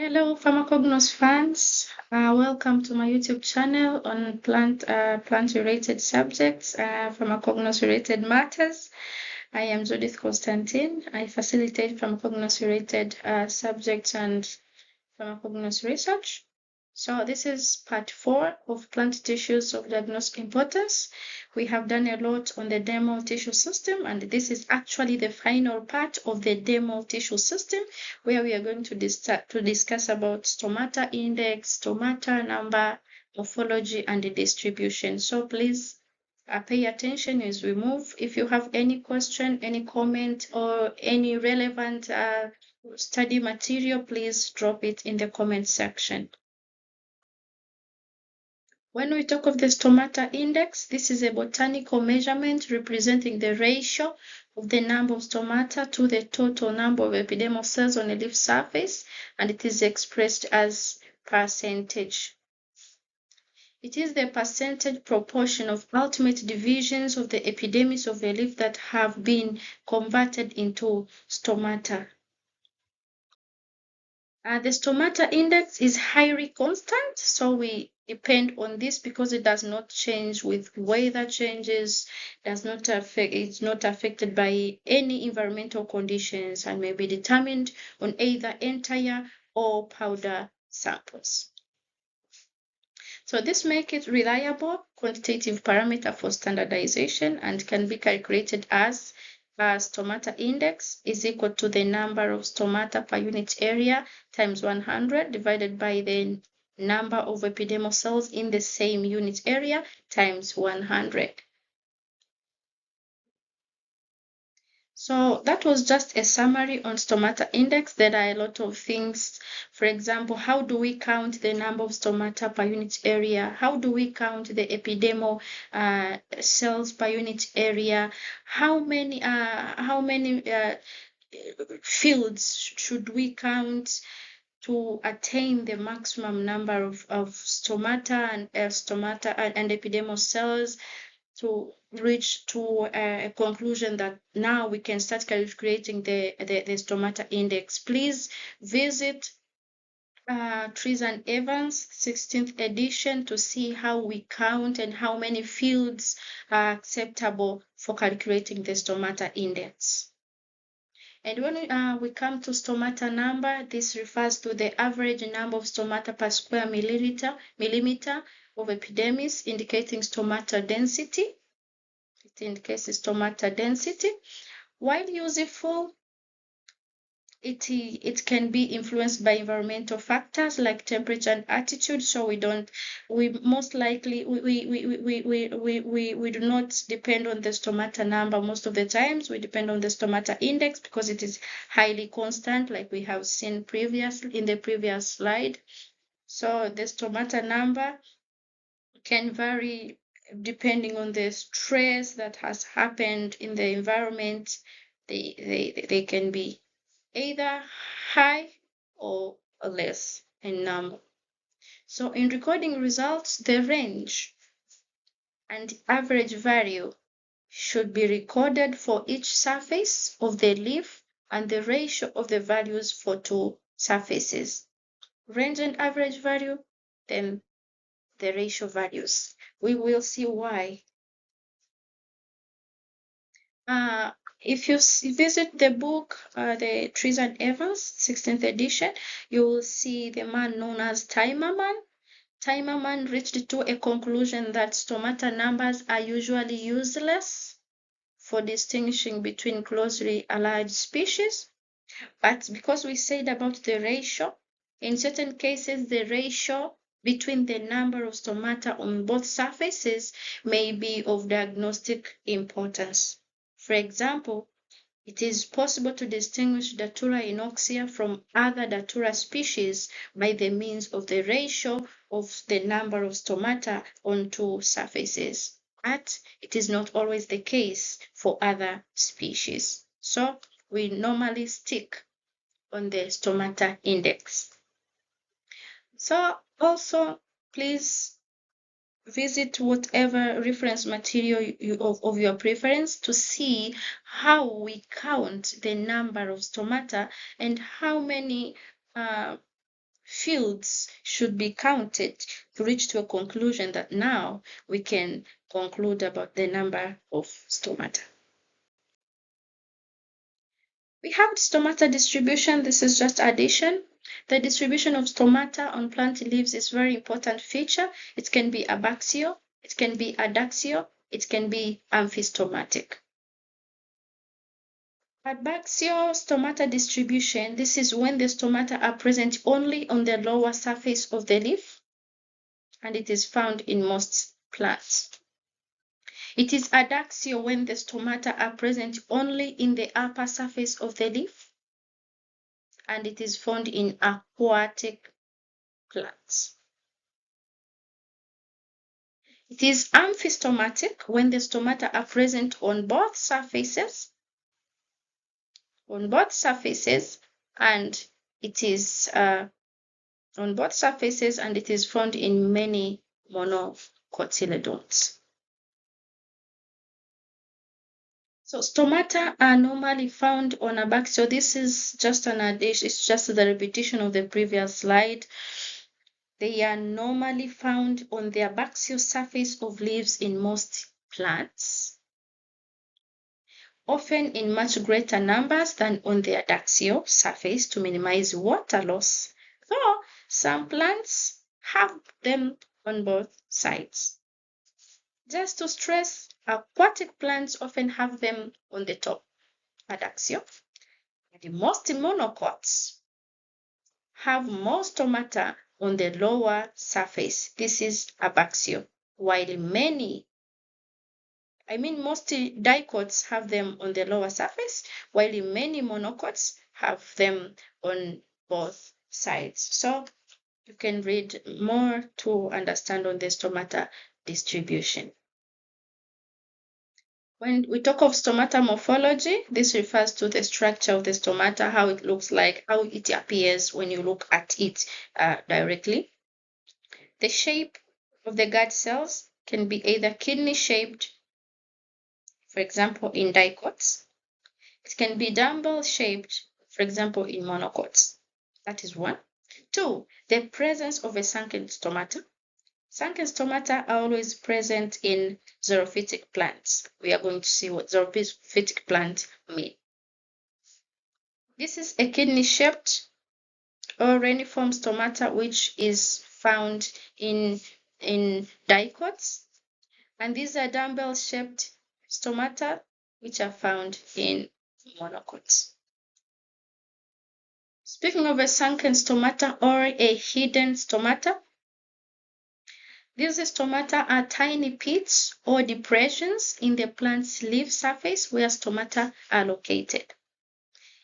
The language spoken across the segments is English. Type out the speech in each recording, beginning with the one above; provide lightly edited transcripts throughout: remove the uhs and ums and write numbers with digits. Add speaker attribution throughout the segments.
Speaker 1: Hello, Pharmacognosy fans. Welcome to my YouTube channel on plant-related subjects, pharmacognosy-related matters. I am Judith Constantine. I facilitate pharmacognosy-related subjects and pharmacognosy research. So this is part 4 of plant tissues of diagnostic importance. We have done a lot on the dermal tissue system, and this is actually the final part of the dermal tissue system, where we are going to discuss about stomata index, stomata number, morphology, and the distribution. So please pay attention as we move. If you have any question, any comment, or any relevant study material, please drop it in the comment section. When we talk of the stomata index, this is a botanical measurement representing the ratio of the number of stomata to the total number of epidermal cells on a leaf surface, and it is expressed as percentage. It is the percentage proportion of ultimate divisions of the epidermis of a leaf that have been converted into stomata. The stomata index is highly constant, so we depend on this because it does not change with weather changes, it's not affected by any environmental conditions, and may be determined on either entire or powder samples. So this makes it reliable quantitative parameter for standardization and can be calculated as stomata index is equal to the number of stomata per unit area times 100 divided by the number of epidermal cells in the same unit area times 100. So that was just a summary on stomata index. There are a lot of things. For example, how do we count the number of stomata per unit area? How do we count the epidermal cells per unit area? How many fields should we count to attain the maximum number of stomata and epidermal cells, to reach to a conclusion that now we can start calculating the stomata index. Please visit Trees and Evans 16th edition to see how we count and how many fields are acceptable for calculating the stomata index. And when we come to stomata number, this refers to the average number of stomata per square millimeter of epidermis, indicating stomata density. It indicates stomata density. While useful, it can be influenced by environmental factors like temperature and altitude. So we do not depend on the stomata number most of the times. We depend on the stomata index because it is highly constant, like we have seen previously in the previous slide. So the stomata number can vary depending on the stress that has happened in the environment. They can be either high or less in number. So in recording results, the range and average value should be recorded for each surface of the leaf and the ratio of the values for two surfaces. Range and average value, then the ratio values. We will see why. If you visit the book, the Trees and Evans, 16th edition, you will see the man known as Timerman. Timerman reached to a conclusion that stomata numbers are usually useless for distinguishing between closely allied species. But because we said about the ratio, in certain cases, the ratio between the number of stomata on both surfaces may be of diagnostic importance. For example, it is possible to distinguish Datura inoxia from other Datura species by the means of the ratio of the number of stomata on two surfaces. But it is not always the case for other species. So we normally stick on the stomata index. So also, please visit whatever reference material of your preference to see how we count the number of stomata and how many fields should be counted to reach to a conclusion that now we can conclude about the number of stomata. We have stomata distribution. This is just addition. The distribution of stomata on plant leaves is a very important feature. It can be abaxial, it can be adaxial, it can be amphistomatic. Abaxial stomata distribution, this is when the stomata are present only on the lower surface of the leaf, and it is found in most plants. It is adaxial when the stomata are present only in the upper surface of the leaf, and it is found in aquatic plants. It is amphistomatic when the stomata are present on both surfaces, and it is found in many monocotyledons. So stomata are normally found on abaxial. This is just an addition, it's just the repetition of the previous slide. They are normally found on the abaxial surface of leaves in most plants, often in much greater numbers than on the adaxial surface to minimize water loss, though some plants have them on both sides. Just to stress, aquatic plants often have them on the top, adaxial. The most monocots have more stomata on the lower surface. This is abaxial, while most dicots have them on the lower surface, while many monocots have them on both sides. So you can read more to understand on the stomata distribution. When we talk of stomata morphology, this refers to the structure of the stomata, how it looks like, how it appears when you look at it directly. The shape of the gut cells can be either kidney-shaped, for example, in dicots. It can be dumbbell-shaped, for example, in monocots. That is one. Two, the presence of a sunken stomata. Sunken stomata are always present in xerophytic plants. We are going to see what xerophytic plants mean. This is a kidney-shaped or reniform stomata, which is found in dicots. And these are dumbbell-shaped stomata, which are found in monocots. Speaking of a sunken stomata or a hidden stomata, these stomata are tiny pits or depressions in the plant's leaf surface where stomata are located.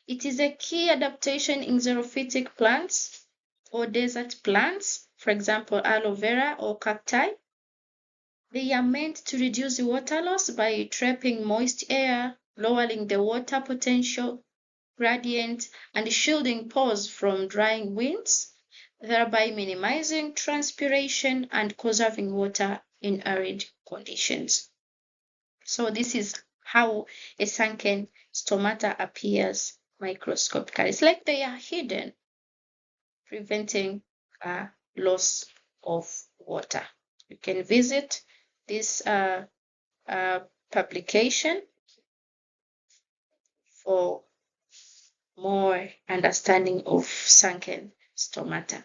Speaker 1: It is a key adaptation in xerophytic plants or desert plants, for example, aloe vera or cacti. They are meant to reduce water loss by trapping moist air, lowering the water potential gradient, and shielding pores from drying winds, thereby minimizing transpiration and conserving water in arid conditions. So this is how a sunken stomata appears microscopically. It's like they are hidden, preventing loss of water. You can visit this publication for more understanding of sunken stomata.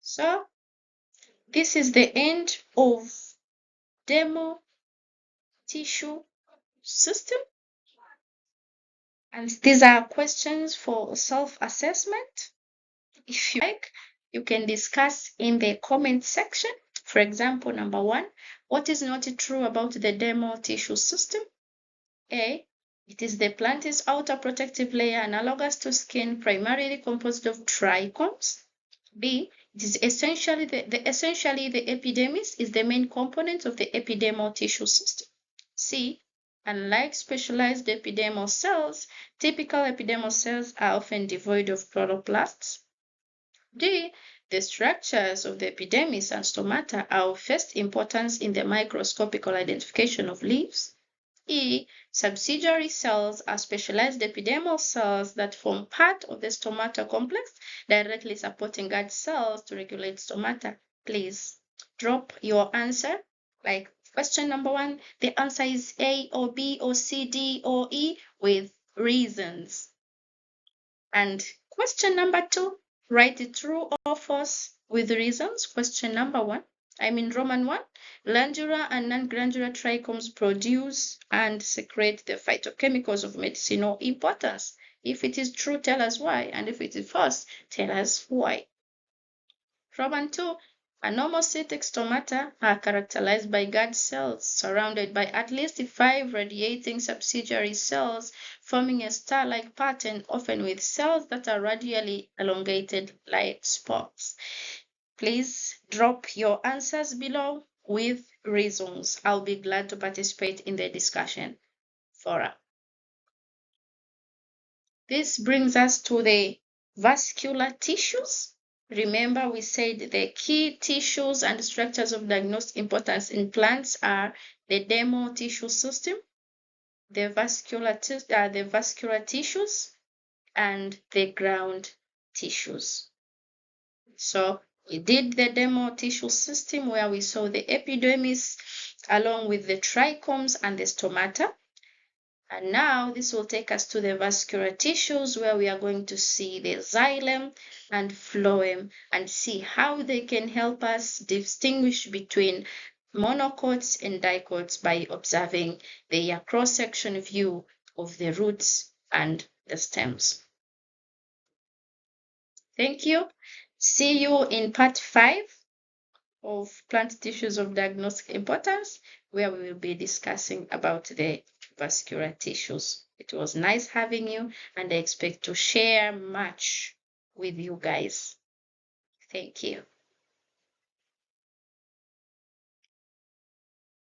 Speaker 1: So this is the end of dermal tissue system, and these are questions for self-assessment. If you like, you can discuss in the comment section. For example, number 1, what is not true about the dermal tissue system? A, it is the plant's outer protective layer analogous to skin, primarily composed of trichomes. B, it is essentially the epidermis is the main component of the epidermal tissue system. C, unlike specialized epidermal cells, typical epidermal cells are often devoid of chloroplasts. D, the structures of the epidermis and stomata are of first importance in the microscopical identification of leaves. E. Subsidiary cells are specialized epidermal cells that form part of the stomata complex, directly supporting guard cells to regulate stomata. Please drop your answer. Like question number 1, the answer is A or B or C, D or E with reasons. And question number 2, write it true or false with reasons. Question number 1, Roman 1, glandular and non-glandular trichomes produce and secrete the phytochemicals of medicinal importance. If it is true, tell us why. And if it is false, tell us why. Roman 2, anomocytic stomata are characterized by guard cells surrounded by at least 5 radiating subsidiary cells, forming a star-like pattern, often with cells that are radially elongated like spots. Please drop your answers below with reasons. I'll be glad to participate in the discussion forum. This brings us to the vascular tissues. Remember, we said the key tissues and structures of diagnostic importance in plants are the dermal tissue system, the vascular tissues, and the ground tissues. So we did the dermal tissue system where we saw the epidermis along with the trichomes and the stomata. And now this will take us to the vascular tissues where we are going to see the xylem and phloem and see how they can help us distinguish between monocots and dicots by observing their cross-section view of the roots and the stems. Thank you. See you in part 5 of plant tissues of diagnostic importance, where we will be discussing about the vascular tissues. It was nice having you, and I expect to share much with you guys. Thank you.